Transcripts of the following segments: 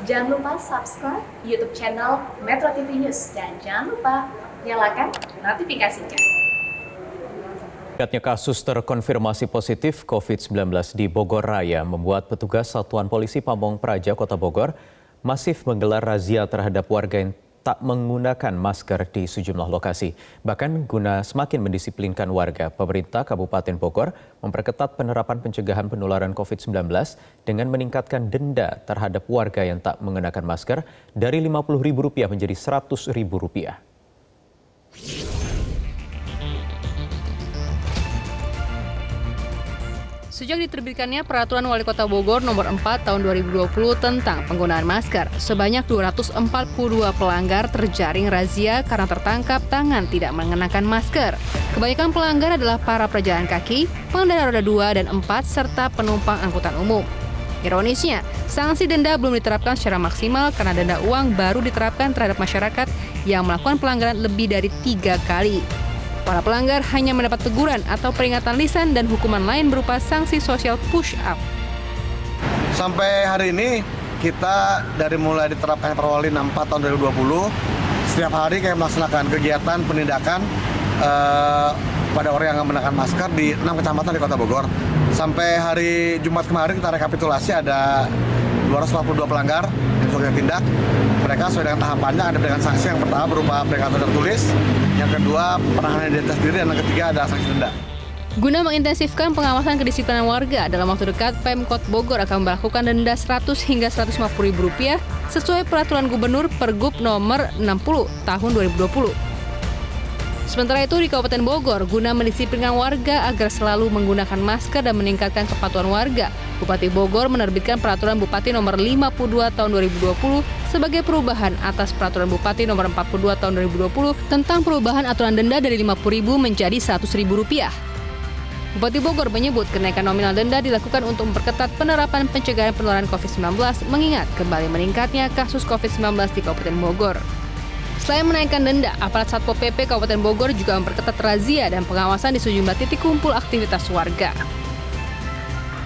Jangan lupa subscribe YouTube channel Metro TV News dan jangan lupa nyalakan notifikasinya. Meningkatnya kasus terkonfirmasi positif COVID-19 di Bogor Raya membuat petugas Satuan Polisi Pamong Praja Kota Bogor masif menggelar razia terhadap warga yang tak menggunakan masker di sejumlah lokasi. Bahkan guna semakin mendisiplinkan warga, pemerintah Kabupaten Bogor memperketat penerapan pencegahan penularan COVID-19 dengan meningkatkan denda terhadap warga yang tak mengenakan masker dari Rp50.000 menjadi Rp100.000. Sejak diterbitkannya Peraturan Wali Kota Bogor Nomor 4 Tahun 2020 tentang penggunaan masker, sebanyak 242 pelanggar terjaring razia karena tertangkap tangan tidak mengenakan masker. Kebanyakan pelanggar adalah para pejalan kaki, pengendara roda 2 dan 4, serta penumpang angkutan umum. Ironisnya, sanksi denda belum diterapkan secara maksimal karena denda uang baru diterapkan terhadap masyarakat yang melakukan pelanggaran lebih dari 3 kali. Para pelanggar hanya mendapat teguran atau peringatan lisan dan hukuman lain berupa sanksi sosial push-up. Sampai hari ini kita dari mulai diterapkan Perwali 4 tahun 2020, setiap hari kayak melaksanakan kegiatan penindakan pada orang yang nggak menggunakan masker di 6 kecamatan di Kota Bogor. Sampai hari Jumat kemarin kita rekapitulasi ada 242 pelanggar yang sudah tindak. Mereka sesuai dengan tahapannya, ada dengan sanksi yang pertama berupa peringatan tertulis, yang kedua penahanan identitas diri, dan yang ketiga ada sanksi denda. Guna mengintensifkan pengawasan kedisiplinan warga, dalam waktu dekat Pemkot Bogor akan melakukan denda Rp100 hingga Rp150.000 sesuai Peraturan Gubernur Pergub Nomor 60 Tahun 2020. Sementara itu di Kabupaten Bogor, guna mendisiplinkan warga agar selalu menggunakan masker dan meningkatkan kepatuhan warga, Bupati Bogor menerbitkan Peraturan Bupati Nomor 52 Tahun 2020 sebagai perubahan atas Peraturan Bupati Nomor 42 Tahun 2020 tentang perubahan aturan denda dari Rp50.000 menjadi Rp100.000. Bupati Bogor menyebut kenaikan nominal denda dilakukan untuk memperketat penerapan pencegahan penularan COVID-19 mengingat kembali meningkatnya kasus COVID-19 di Kabupaten Bogor. Selain menaikkan denda, aparat Satpol PP Kabupaten Bogor juga memperketat razia dan pengawasan di sejumlah titik kumpul aktivitas warga.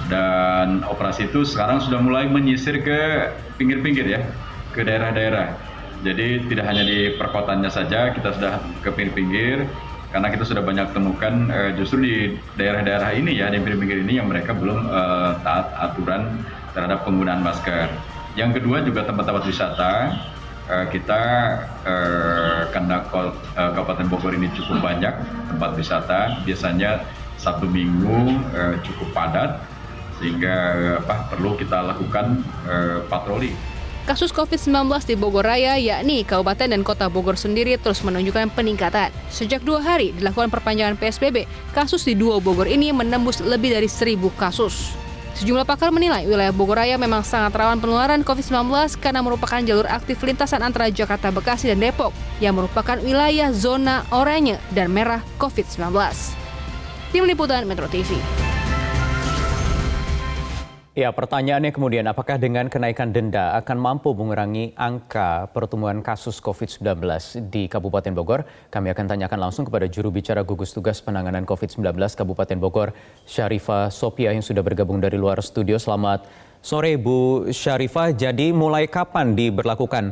Dan operasi itu sekarang sudah mulai menyisir ke pinggir-pinggir ya, ke daerah-daerah. Jadi tidak hanya di perkotaannya saja, kita sudah ke pinggir-pinggir, karena kita sudah banyak temukan justru di daerah-daerah ini ya, di pinggir-pinggir ini yang mereka belum taat aturan terhadap penggunaan masker. Yang kedua juga tempat-tempat wisata. Kita karena Kabupaten Bogor ini cukup banyak tempat wisata, biasanya Sabtu Minggu cukup padat, sehingga perlu kita lakukan patroli. Kasus COVID-19 di Bogor Raya, yakni Kabupaten dan Kota Bogor sendiri terus menunjukkan peningkatan. Sejak 2 hari dilakukan perpanjangan PSBB, kasus di Duo Bogor ini menembus lebih dari 1.000 kasus. Sejumlah pakar menilai wilayah Bogor Raya memang sangat rawan penularan COVID-19 karena merupakan jalur aktif lintasan antara Jakarta, Bekasi, dan Depok yang merupakan wilayah zona oranye dan merah COVID-19. Tim Liputan Metro TV. Ya, pertanyaannya kemudian, apakah dengan kenaikan denda akan mampu mengurangi angka pertumbuhan kasus COVID-19 di Kabupaten Bogor? Kami akan tanyakan langsung kepada juru bicara gugus tugas penanganan COVID-19 Kabupaten Bogor, Syarifah Sophia, yang sudah bergabung dari luar studio. Selamat sore, Bu Syarifah. Jadi mulai kapan diberlakukan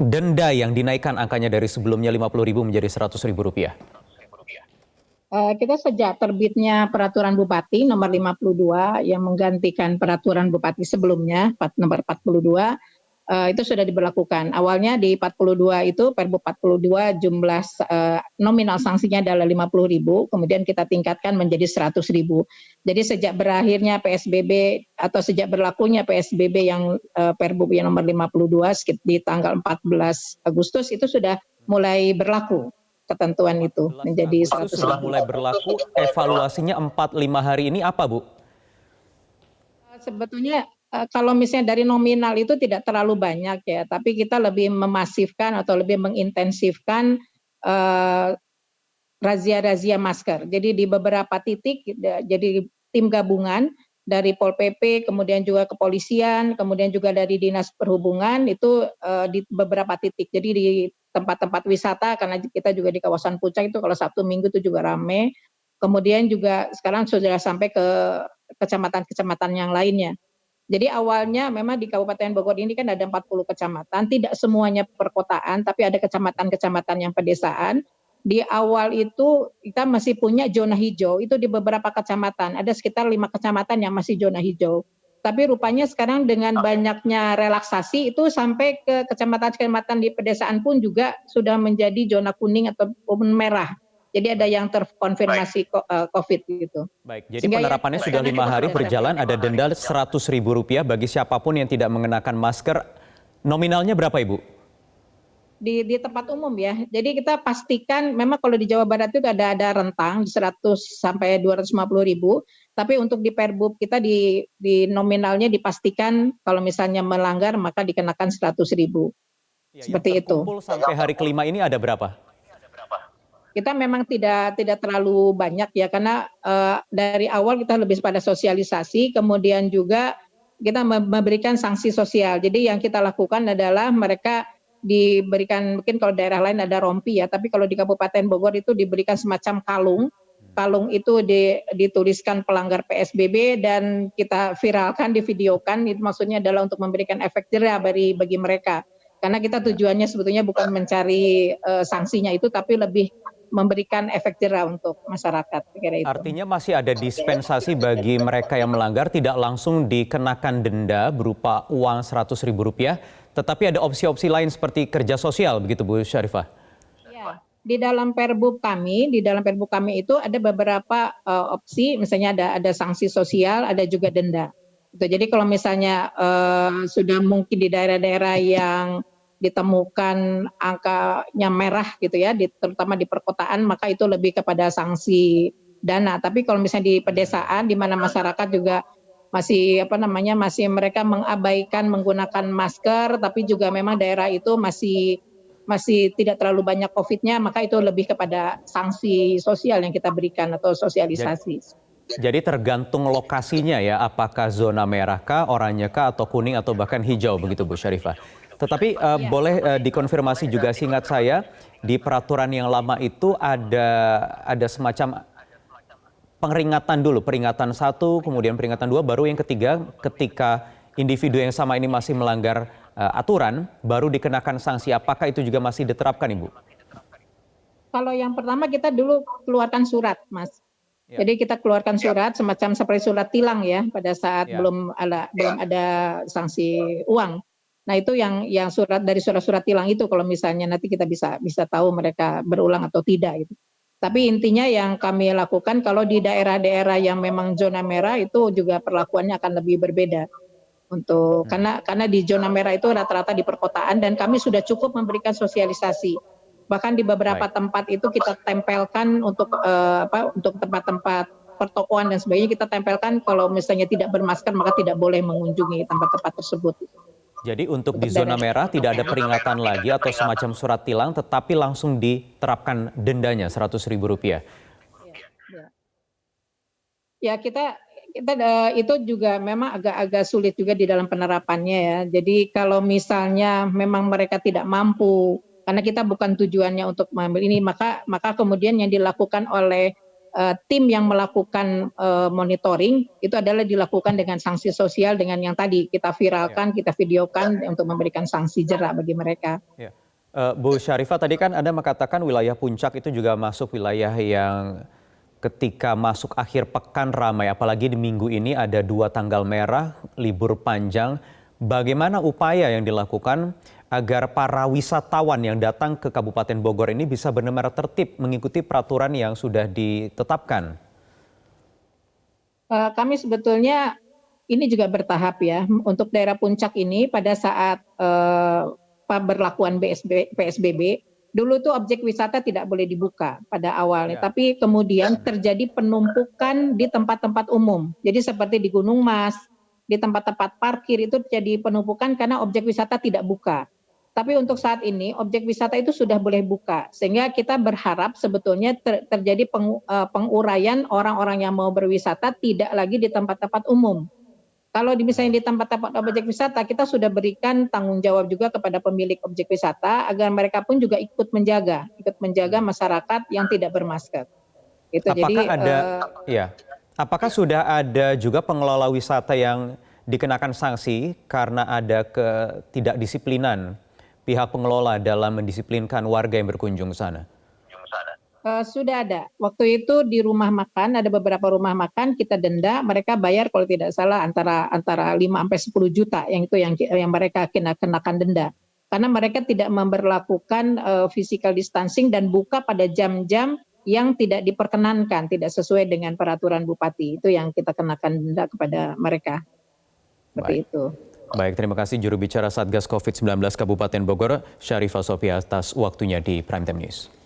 denda yang dinaikkan angkanya dari sebelumnya Rp50.000 menjadi Rp100.000? Kita sejak terbitnya Peraturan Bupati Nomor 52 yang menggantikan Peraturan Bupati sebelumnya, Nomor 42, itu sudah diberlakukan. Awalnya di 42 itu, Perbu 42 jumlah nominal sanksinya adalah Rp50.000, kemudian kita tingkatkan menjadi Rp100.000. Jadi sejak berakhirnya PSBB atau sejak berlakunya PSBB yang Perbu yang nomor 52 di tanggal 14 Agustus itu sudah mulai berlaku. Ketentuan itu menjadi 100.000. Sudah mulai berlaku, evaluasinya 4-5 hari ini apa, Bu? Sebetulnya kalau misalnya dari nominal itu tidak terlalu banyak ya, tapi kita lebih memasifkan atau lebih mengintensifkan razia-razia masker. Jadi di beberapa titik, jadi tim gabungan dari Pol PP, kemudian juga kepolisian, kemudian juga dari Dinas Perhubungan itu di beberapa titik. Jadi di tempat-tempat wisata, karena kita juga di kawasan Puncak itu kalau Sabtu Minggu itu juga ramai. Kemudian juga sekarang sudah sampai ke kecamatan-kecamatan yang lainnya. Jadi awalnya memang di Kabupaten Bogor ini kan ada 40 kecamatan, tidak semuanya perkotaan, tapi ada kecamatan-kecamatan yang pedesaan. Di awal itu kita masih punya zona hijau, itu di beberapa kecamatan, ada sekitar 5 kecamatan yang masih zona hijau. Tapi rupanya sekarang dengan banyaknya relaksasi itu sampai ke kecamatan-kecamatan di pedesaan pun juga sudah menjadi zona kuning ataupun merah. Jadi ada yang terkonfirmasi COVID gitu. Baik, jadi Sehingga penerapannya sudah 5 hari berjalan, ada denda Rp100.000 bagi siapapun yang tidak mengenakan masker. Nominalnya berapa, Ibu? Di tempat umum ya. Jadi kita pastikan memang kalau di Jawa Barat itu ada rentang 100 sampai 250.000, tapi untuk di Perbub kita di nominalnya dipastikan kalau misalnya melanggar maka dikenakan 100.000. Ya, Seperti yang itu. terkumpul sampai hari kelima ini ada berapa? Kita memang tidak terlalu banyak ya, karena dari awal kita lebih pada sosialisasi, kemudian juga kita memberikan sanksi sosial. Jadi yang kita lakukan adalah mereka diberikan, mungkin kalau daerah lain ada rompi ya, tapi kalau di Kabupaten Bogor itu diberikan semacam kalung. Kalung itu dituliskan pelanggar PSBB dan kita viralkan, divideokan. Itu maksudnya adalah untuk memberikan efek jerah bagi mereka. Karena kita tujuannya sebetulnya bukan mencari sanksinya itu, tapi lebih memberikan efek jerah untuk masyarakat. Kira itu. Artinya masih ada dispensasi bagi mereka yang melanggar, tidak langsung dikenakan denda berupa uang Rp100.000, tetapi ada opsi-opsi lain seperti kerja sosial, begitu Bu Syarifah? Ya, di dalam Perbub kami itu ada beberapa opsi, misalnya ada sanksi sosial, ada juga denda. Jadi kalau misalnya sudah mungkin di daerah-daerah yang ditemukan angkanya merah gitu ya, terutama di perkotaan, maka itu lebih kepada sanksi dana. Tapi kalau misalnya di pedesaan, di mana masyarakat juga masih masih mereka mengabaikan menggunakan masker, tapi juga memang daerah itu masih tidak terlalu banyak COVID-nya, maka itu lebih kepada sanksi sosial yang kita berikan atau sosialisasi. Jadi tergantung lokasinya ya, apakah zona merah kah, oranye kah, atau kuning, atau bahkan hijau, begitu Bu Syarifah. Tetapi boleh dikonfirmasi juga, seingat saya di peraturan yang lama itu ada semacam peringatan dulu, peringatan 1, kemudian peringatan 2, baru yang ketiga ketika individu yang sama ini masih melanggar aturan, baru dikenakan sanksi. Apakah itu juga masih diterapkan, Ibu? Kalau yang pertama kita dulu keluarkan surat, Mas. Ya. Jadi kita keluarkan surat semacam seperti surat tilang ya, pada saat belum ada sanksi uang. Nah itu yang surat dari surat-surat tilang itu, kalau misalnya nanti kita bisa tahu mereka berulang atau tidak gitu. Tapi intinya yang kami lakukan kalau di daerah-daerah yang memang zona merah itu juga perlakuannya akan lebih berbeda. Karena di zona merah itu rata-rata di perkotaan dan kami sudah cukup memberikan sosialisasi. Bahkan di beberapa tempat itu kita tempelkan untuk tempat-tempat pertokoan dan sebagainya, kita tempelkan kalau misalnya tidak bermasker maka tidak boleh mengunjungi tempat-tempat tersebut. Jadi untuk di zona merah tidak ada peringatan lagi atau semacam surat tilang, tetapi langsung diterapkan dendanya Rp100.000. Ya kita itu juga memang agak sulit juga di dalam penerapannya ya. Jadi kalau misalnya memang mereka tidak mampu, karena kita bukan tujuannya untuk mengambil ini, maka kemudian yang dilakukan oleh tim yang melakukan monitoring itu adalah dilakukan dengan sanksi sosial, dengan yang tadi kita viralkan, kita videokan untuk memberikan sanksi jerak bagi mereka. Ya. Bu Syarifah, tadi kan Anda mengatakan wilayah Puncak itu juga masuk wilayah yang ketika masuk akhir pekan ramai, apalagi di minggu ini ada 2 tanggal merah, libur panjang. Bagaimana upaya yang dilakukan agar para wisatawan yang datang ke Kabupaten Bogor ini bisa benar-benar tertib mengikuti peraturan yang sudah ditetapkan? Kami sebetulnya ini juga bertahap ya. Untuk daerah Puncak ini pada saat pemberlakuan PSBB, dulu tuh objek wisata tidak boleh dibuka pada awalnya. Tapi kemudian terjadi penumpukan di tempat-tempat umum. Jadi seperti di Gunung Mas, di tempat-tempat parkir itu terjadi penumpukan karena objek wisata tidak buka. Tapi untuk saat ini objek wisata itu sudah boleh buka, sehingga kita berharap sebetulnya terjadi penguraian orang-orang yang mau berwisata tidak lagi di tempat-tempat umum. Kalau misalnya di tempat-tempat objek wisata, kita sudah berikan tanggung jawab juga kepada pemilik objek wisata agar mereka pun juga ikut menjaga masyarakat yang tidak bermasker. Apakah sudah ada juga pengelola wisata yang dikenakan sanksi karena ada ketidakdisiplinan pihak pengelola dalam mendisiplinkan warga yang berkunjung ke sana? Sudah ada. Waktu itu di rumah makan, ada beberapa rumah makan kita denda, mereka bayar kalau tidak salah antara 5 sampai 10 juta yang itu yang mereka kenakan denda. Karena mereka tidak memberlakukan physical distancing dan buka pada jam-jam yang tidak diperkenankan, tidak sesuai dengan peraturan bupati. Itu yang kita kenakan denda kepada mereka. Seperti itu. Baik, terima kasih juru bicara Satgas COVID-19 Kabupaten Bogor, Syarifah Sofia atas waktunya di Prime Time News.